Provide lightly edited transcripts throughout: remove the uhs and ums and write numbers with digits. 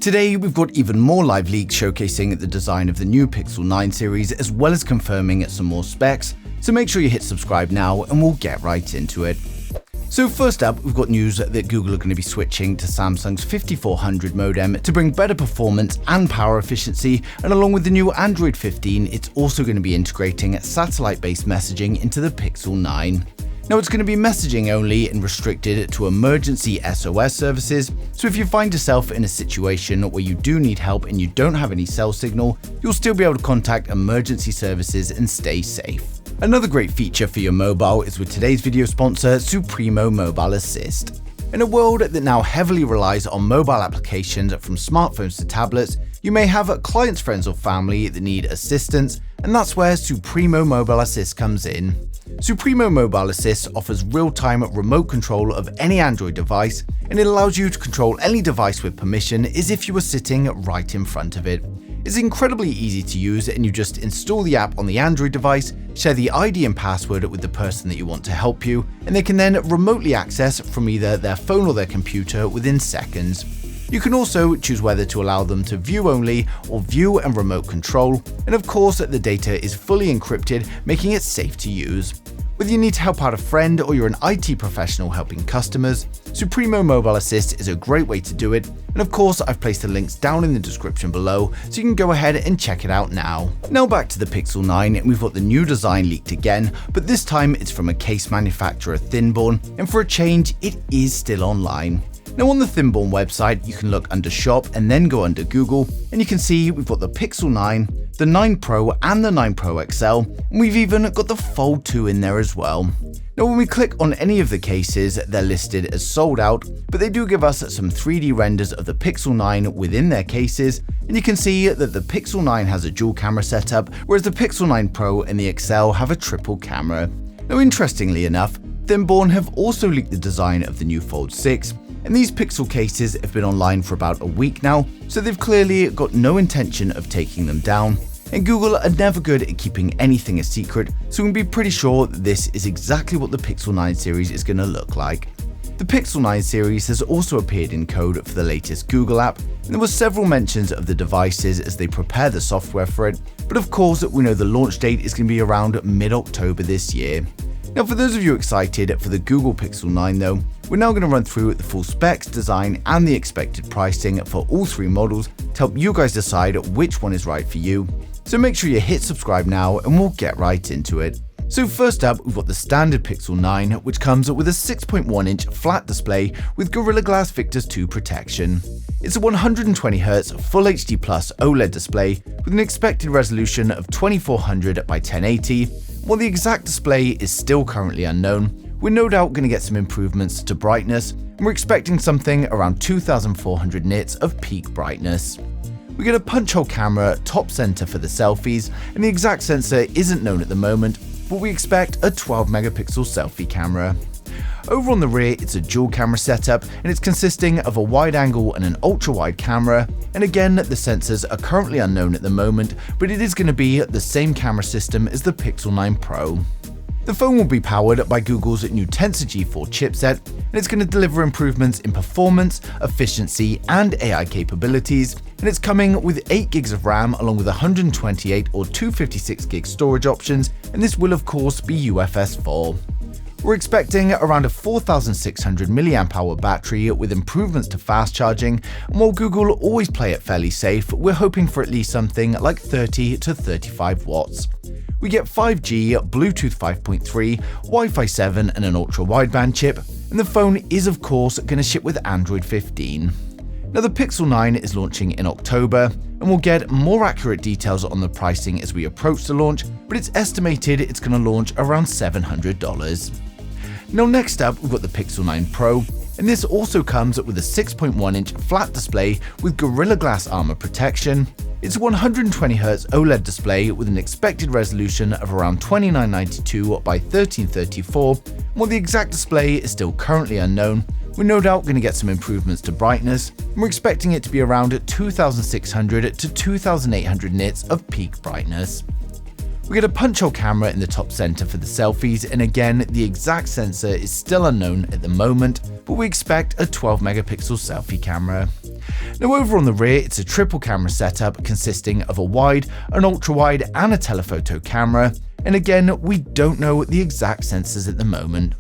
Today, we've got even more live leaks showcasing the design of the new Pixel 9 series, as well as confirming some more specs, so make sure you hit subscribe now and we'll get right into it. So first up, we've got news that Google are going to be switching to Samsung's 5400 modem to bring better performance and power efficiency, and along with the new Android 15, it's also going to be integrating satellite-based messaging into the Pixel 9. Now, it's going to be messaging only and restricted to emergency SOS services, so if you find yourself in a situation where you do need help and you don't have any cell signal, you'll still be able to contact emergency services and stay safe. Another great feature for your mobile is with today's video sponsor, Supremo Mobile Assist. In a world that now heavily relies on mobile applications from smartphones to tablets, you may have clients, friends or family that need assistance, and that's where Supremo Mobile Assist comes in. Supremo Mobile Assist offers real-time remote control of any Android device, and it allows you to control any device with permission as if you were sitting right in front of it. It's incredibly easy to use, and you just install the app on the Android device, share the ID and password with the person that you want to help you, and they can then remotely access from either their phone or their computer within seconds. You can also choose whether to allow them to view only or view and remote control, and of course the data is fully encrypted, making it safe to use. Whether you need to help out a friend or you're an IT professional helping customers, Supremo Mobile Assist is a great way to do it, and of course I've placed the links down in the description below so you can go ahead and check it out now. Now back to the Pixel 9, and we've got the new design leaked again, but this time it's from a case manufacturer Thinborn, and for a change it is still online. Now on the Thinborn website, you can look under Shop and then go under Google, and you can see we've got the Pixel 9, the 9 Pro and the 9 Pro XL, and we've even got the Fold 2 in there as well. Now when we click on any of the cases, they're listed as sold out, but they do give us some 3D renders of the Pixel 9 within their cases, and you can see that the Pixel 9 has a dual camera setup, whereas the Pixel 9 Pro and the XL have a triple camera. Now interestingly enough, Thinborn have also leaked the design of the new Fold 6, and these Pixel cases have been online for about a week now, so they've clearly got no intention of taking them down. And Google are never good at keeping anything a secret, so we can be pretty sure that this is exactly what the Pixel 9 series is going to look like. The Pixel 9 series has also appeared in code for the latest Google app, and there were several mentions of the devices as they prepare the software for it, but of course we know the launch date is going to be around mid-October this year. Now for those of you excited for the Google Pixel 9 though, we're now going to run through the full specs, design and the expected pricing for all three models to help you guys decide which one is right for you. So make sure you hit subscribe now and we'll get right into it. So first up, we've got the standard Pixel 9, which comes with a 6.1-inch flat display with Gorilla Glass Victus 2 protection. It's a 120Hz Full HD Plus OLED display with an expected resolution of 2400 by 1080. While the exact display is still currently unknown, we're no doubt going to get some improvements to brightness, and we're expecting something around 2400 nits of peak brightness. We get a punch hole camera top center for the selfies, and the exact sensor isn't known at the moment, but we expect a 12 megapixel selfie camera. Over on the rear, it's a dual camera setup, and it's consisting of a wide angle and an ultra wide camera, and again the sensors are currently unknown at the moment, but it is going to be the same camera system as the Pixel 9 Pro. The phone will be powered by Google's new Tensor G4 chipset, and it's going to deliver improvements in performance, efficiency, and AI capabilities, and it's coming with 8 gigs of RAM along with 128 or 256 gig storage options, and this will of course be UFS 4. We're expecting around a 4600 mAh battery with improvements to fast charging, and while Google always play it fairly safe, we're hoping for at least something like 30 to 35 watts. We get 5G, Bluetooth 5.3, Wi-Fi 7 and an ultra-wideband chip, and the phone is of course going to ship with Android 15. Now the Pixel 9 is launching in October, and we'll get more accurate details on the pricing as we approach the launch, but it's estimated it's going to launch around $700. Now next up, we've got the Pixel 9 Pro, and this also comes with a 6.1-inch flat display with Gorilla Glass armor protection. It's a 120Hz OLED display with an expected resolution of around 2992 by 1334. While the exact display is still currently unknown, we're no doubt going to get some improvements to brightness, and we're expecting it to be around 2600 to 2800 nits of peak brightness. We get a punch-hole camera in the top center for the selfies, and again, the exact sensor is still unknown at the moment, but we expect a 12 megapixel selfie camera. Now over on the rear, it's a triple camera setup consisting of a wide, an ultra-wide and a telephoto camera, and again, we don't know the exact sensors at the moment.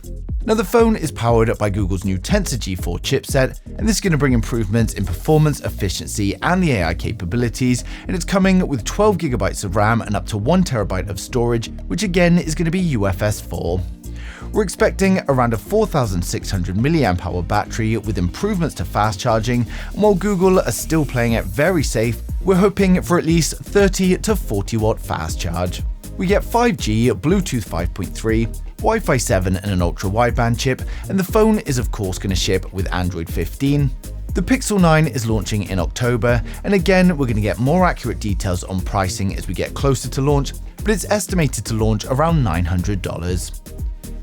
Now the phone is powered by Google's new Tensor G4 chipset, and this is going to bring improvements in performance, efficiency and the AI capabilities, and it's coming with 12 GB of RAM and up to 1 TB of storage, which again is going to be UFS 4. We're expecting around a 4600 mAh battery with improvements to fast charging, and while Google are still playing it very safe, we're hoping for at least 30 to 40 watt fast charge. We get 5G, Bluetooth 5.3, Wi-Fi 7 and an ultra-wideband chip, and the phone is of course going to ship with Android 15. The Pixel 9 is launching in October, and again we're going to get more accurate details on pricing as we get closer to launch, but it's estimated to launch around $900.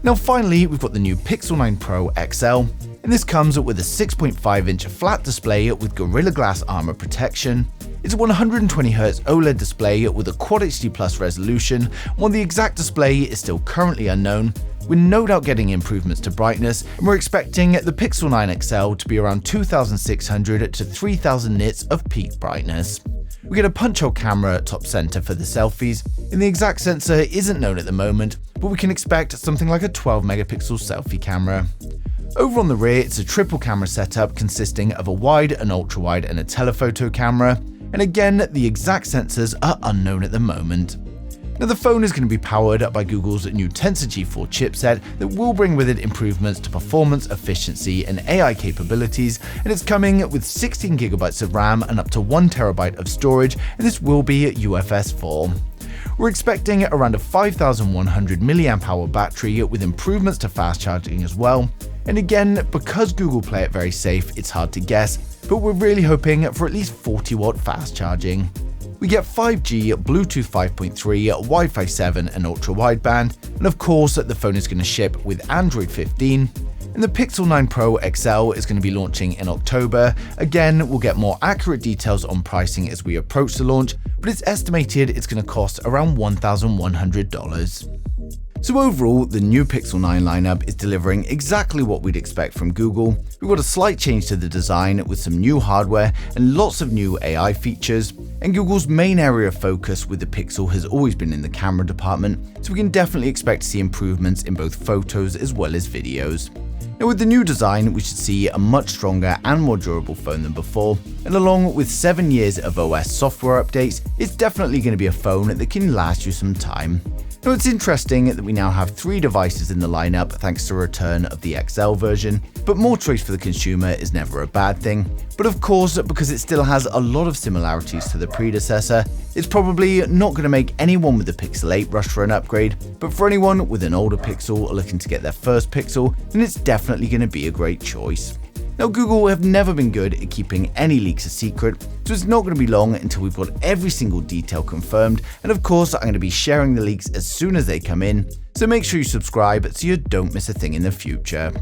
Now finally, we've got the new Pixel 9 Pro XL, and this comes with a 6.5-inch flat display with Gorilla Glass armor protection. It's a 120Hz OLED display with a Quad HD Plus resolution. While the exact display is still currently unknown, we're no doubt getting improvements to brightness, and we're expecting the Pixel 9 XL to be around 2600 to 3000 nits of peak brightness. We get a punch-hole camera top center for the selfies, and the exact sensor isn't known at the moment, but we can expect something like a 12 megapixel selfie camera. Over on the rear, it's a triple camera setup consisting of a wide, an ultra-wide and a telephoto camera, and again, the exact sensors are unknown at the moment. Now the phone is going to be powered by Google's new Tensor G4 chipset that will bring with it improvements to performance, efficiency and AI capabilities, and it's coming with 16 GB of RAM and up to 1 TB of storage, and this will be UFS 4. We're expecting around a 5100 mAh battery with improvements to fast charging as well. And again, because Google play it very safe, it's hard to guess, but we're really hoping for at least 40 watt fast charging. We get 5G, Bluetooth 5.3, Wi-Fi 7 and ultra-wideband, and of course the phone is going to ship with Android 15. And the Pixel 9 Pro XL is going to be launching in October. Again, we'll get more accurate details on pricing as we approach the launch, but it's estimated it's going to cost around $1,100. So overall, the new Pixel 9 lineup is delivering exactly what we'd expect from Google. We've got a slight change to the design with some new hardware and lots of new AI features, and Google's main area of focus with the Pixel has always been in the camera department, so we can definitely expect to see improvements in both photos as well as videos. Now with the new design, we should see a much stronger and more durable phone than before, and along with 7 years of OS software updates, it's definitely going to be a phone that can last you some time. Now it's interesting that we now have 3 devices in the lineup thanks to the return of the XL version, but more choice for the consumer is never a bad thing. But of course, because it still has a lot of similarities to the predecessor, it's probably not going to make anyone with the Pixel 8 rush for an upgrade, but for anyone with an older Pixel or looking to get their first Pixel, then it's definitely going to be a great choice. Now Google have never been good at keeping any leaks a secret, so it's not going to be long until we've got every single detail confirmed, and of course I'm going to be sharing the leaks as soon as they come in, so make sure you subscribe so you don't miss a thing in the future.